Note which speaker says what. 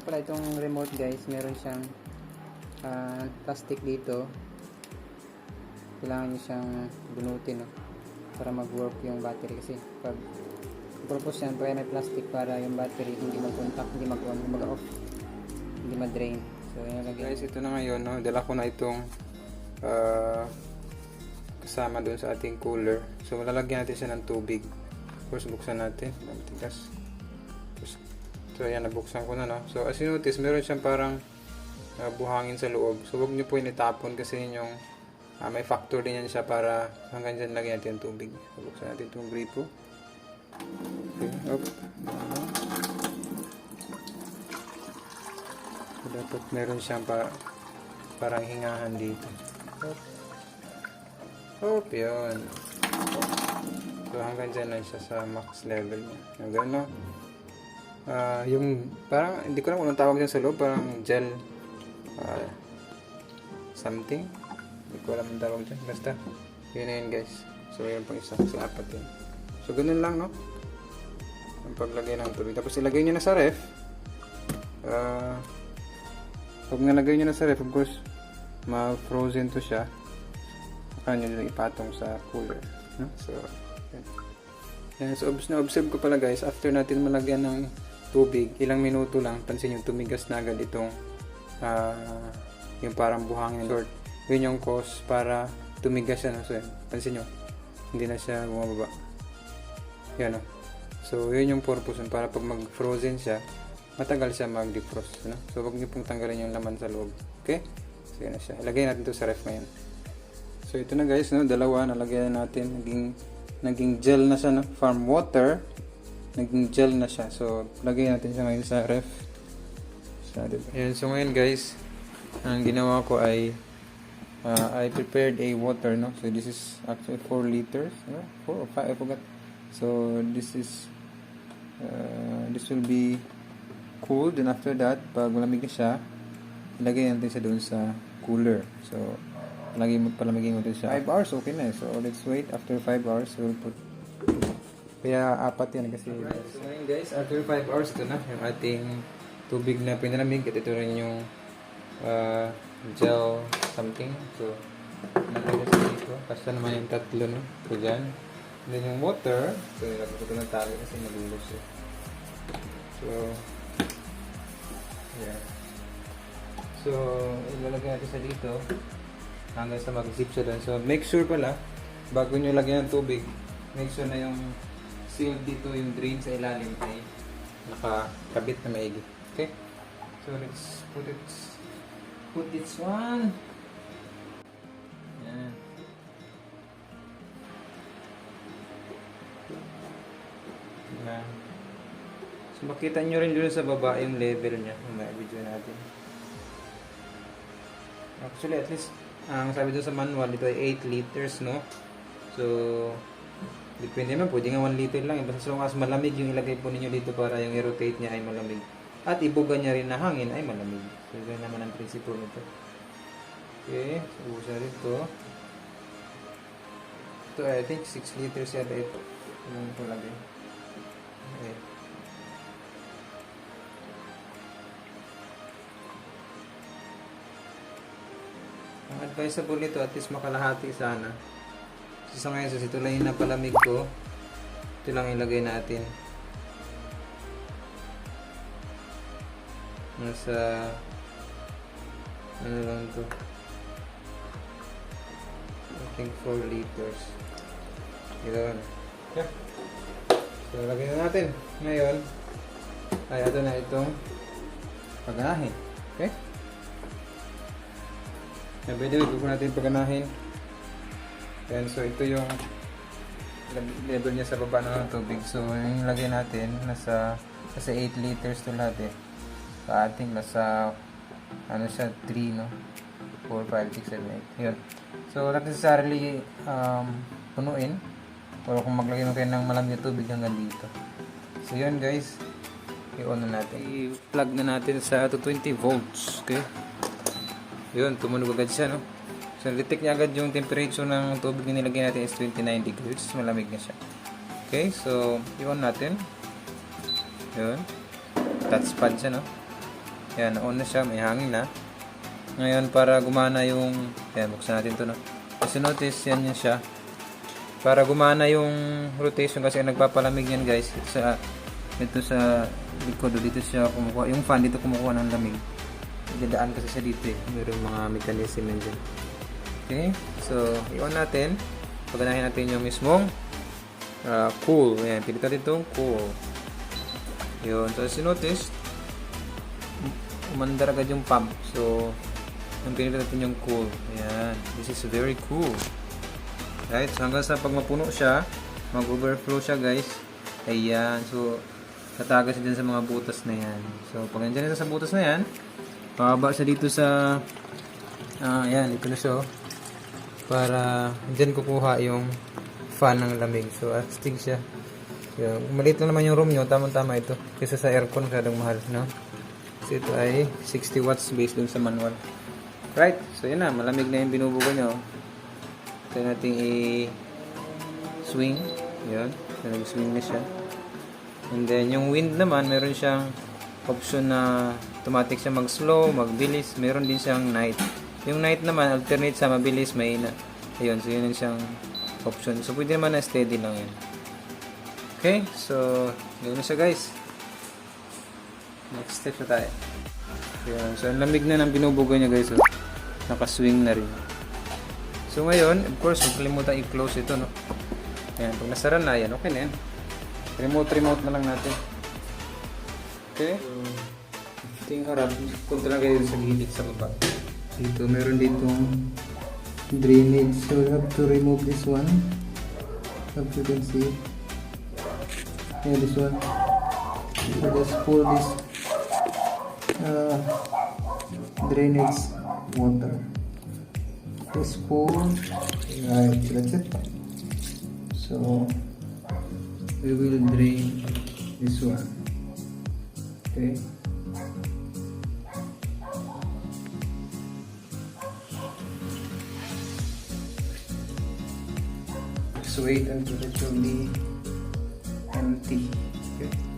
Speaker 1: pala itong remote guys, meron siyang plastic dito. Kailangan nyo siyang bunutin, no? Para mag-work yung battery, kasi pag purpose yan, kaya may plastic para yung battery hindi mag-contact, hindi mag-on, hindi mag-off, hindi ma-drain. So yun lagi guys, ito na ngayon, no? Dala ko na itong kasama dun sa ating cooler. So lalagyan natin siya ng tubig. Of course, buksan natin, matigas. So ayan, nabuksan ko na, no? So as you notice, meron siyang parang buhangin sa loob. So huwag nyo po initapon, kasi yun yung may factor din yan siya, para hanggang dyan lagyan natin yung tubig. So, buksan natin itong gripo. Okay, up. So dapat meron siyang parang hingahan dito. Up, yun. So hanggang dyan lang siya sa max level niya. Yung gano'n, no? Yung parang, hindi ko lang kung anong tawag dyan sa loob, parang gel something, hindi ko alam ang tawag dyan, basta yun na yun guys. So yun pang isa, so apat yun. So ganun lang, no, ang paglagay ng tubig. Tapos ilagay nyo na sa ref. Pag nalagay nyo na sa ref, of course ma-frozen to siya, saka nyo nyo ipatong sa cooler, no? So yan. So na-observe ko pala guys, after natin malagyan ng tubig, ilang minuto lang, pansin yung tumigas na agad itong yung parang buhangin short. Yun yung cause para tumigas siya, no? So, pansin nyo, hindi na siya bumababa. Yan, no? So, yun yung purpose para pag mag-frozen siya, matagal siya mag-defrost, no? So, wag niyo pong tanggalin yung laman sa loob. Okay? So, yun na siya. Ilagay natin to sa ref ngayon. So, ito na guys, no? Dalawa, nalagyan natin. Naging gel na siya, no? Farm water. Naging gel na siya. So, lagay natin siya ngayon sa ref. So, ngayon guys, ang ginawa ko ay I prepared a water, no? So, this is actually 4 liters. 4 or 5, I forgot. So, this will be cooled. Then after that, pag malamig na siya, ilagay natin siya doon sa cooler. So, palamigin mo siya 5 hours, okay na. So, let's wait. After 5 hours, we'll put. Kaya 4 yan kasi. Right. So, ngayon guys, after 5 hours, ito na yung ating tubig na pinalamig. At ito rin yung gel something. So, natin sa dito. Basta naman yung tatlo, no? So, dyan. And then yung water. So, ilagay ko ito ng tali kasi malulos eh. So, yeah. So, ilalagay natin sa dito hanggang sa mag-zip siya doon. So, make sure pala, bago nyo lagyan ng tubig, make sure na yung sealed dito, yung drain sa ilalim ay nakakabit na maigi. Okay? So, let's put this one. Yan. Yan. So, makita nyo rin dun sa baba yung level niya. May video natin. Actually, at least, ang sabi doon sa manual, ito ay 8 liters, no? So, depende naman, pwede nga 1 liter lang. Basta so, as malamig yung ilagay po ninyo dito para yung i-rotate niya ay malamig. At ibuga niya rin na hangin ay malamig. So, yun naman ang prinsipyo nito. Okay, so ubusan rin ito. Ito, I think 6 liters yata ito. Yung ito lagay. Okay. Ang advisable nito, at least makalahati sana. Kasi sa ngayon, ito lang yung napalamig ko. Ito lang ilagay natin. Nasa ano lang ito, I think 4 liters. Yun. Yeah. So, lagay na natin. Ngayon, ay ito na itong paganahin. Okay? By the way, gusto natin paganahin. Yan, so ito yung level niya sa baba ng tubig. So, yung lagay natin, nasa 8 liters to lahat eh. Sa ating nasa ano siya, 3, no? 4, 5, 6, 7, 8. Yun. So, not necessarily punuin. Pero kung maglagay mo kayo ng malamig na tubig hanggang dito. So, yun guys. I-on na natin. I-plug na natin sa 220 volts. Okay? Yun, tumunog agad siya, no? So, detect niya agad yung temperature ng tubig na nilagay natin is 29 degrees. Malamig na siya. Okay? So, i-on natin. Yun. Touchpad siya, no? Yan, on na siya, may hangin na. Ngayon, para gumana yung, yan, buksan natin to, no? Kasi notice, yan yun siya. Para gumana yung rotation, kasi nagpapalamig yan, guys. Ito sa likod, dito siya kumukuha. Yung fan dito kumukuha ng lamig. Dadaan kasi siya dito eh. Mayroong mga mechanism yan dyan. Okay, so, i-on natin. Paganahin natin yung mismong cool. Ayan, pilit natin itong cool. Yun, so, notice, umandar agad yung pump. So, yung pinili natin yung cool. Ayan. This is very cool. Right? So, hanggang sa pag mapuno siya, mag-overflow siya, guys. Ayan. So, tatagas siya dyan sa mga butas na yan. So, pag nandiyan sa butas na yan, pababa siya dito sa ayan, dito na siya. Para dyan kukuha yung fan ng lamig. So, astig siya. So, maliit lang naman yung room nyo. Tama-tama ito. Kasi sa aircon, masyadong mahal, no? So, ito ay 60 watts based dun sa manual. Right. So, yun na. Malamig na yung binubuga nyo. Ito natin i-swing. Yun. So, nag-swing na siya. And then, yung wind naman, meron siyang option na automatic siya mag-slow, mag-bilis. Meron din siyang night. Yung night naman, alternate sa mabilis, mahina. Ayun. So, yun yung siyang option. So, pwede naman na steady lang yun. Okay. So, gawin na siya, guys. Next step na tayo. Ayan. So, ang lamig na ng binubuga niya, guys. Oh. nakaswing na rin. So ngayon, of course, huwag kalimutan i-close ito, no? Ayan, pag nasara na yan, okay na yan. Remote na lang natin. Okay? Ito yung harap. Punta lang kayo sa gilid sa baba. Dito, meron ditong drainage. So you have to remove this one. As you can see. Yeah, this one. So just pull this drainage water. Just pull. Right, that's it. So we will drain this one. Okay. Just wait until it will be empty. Okay.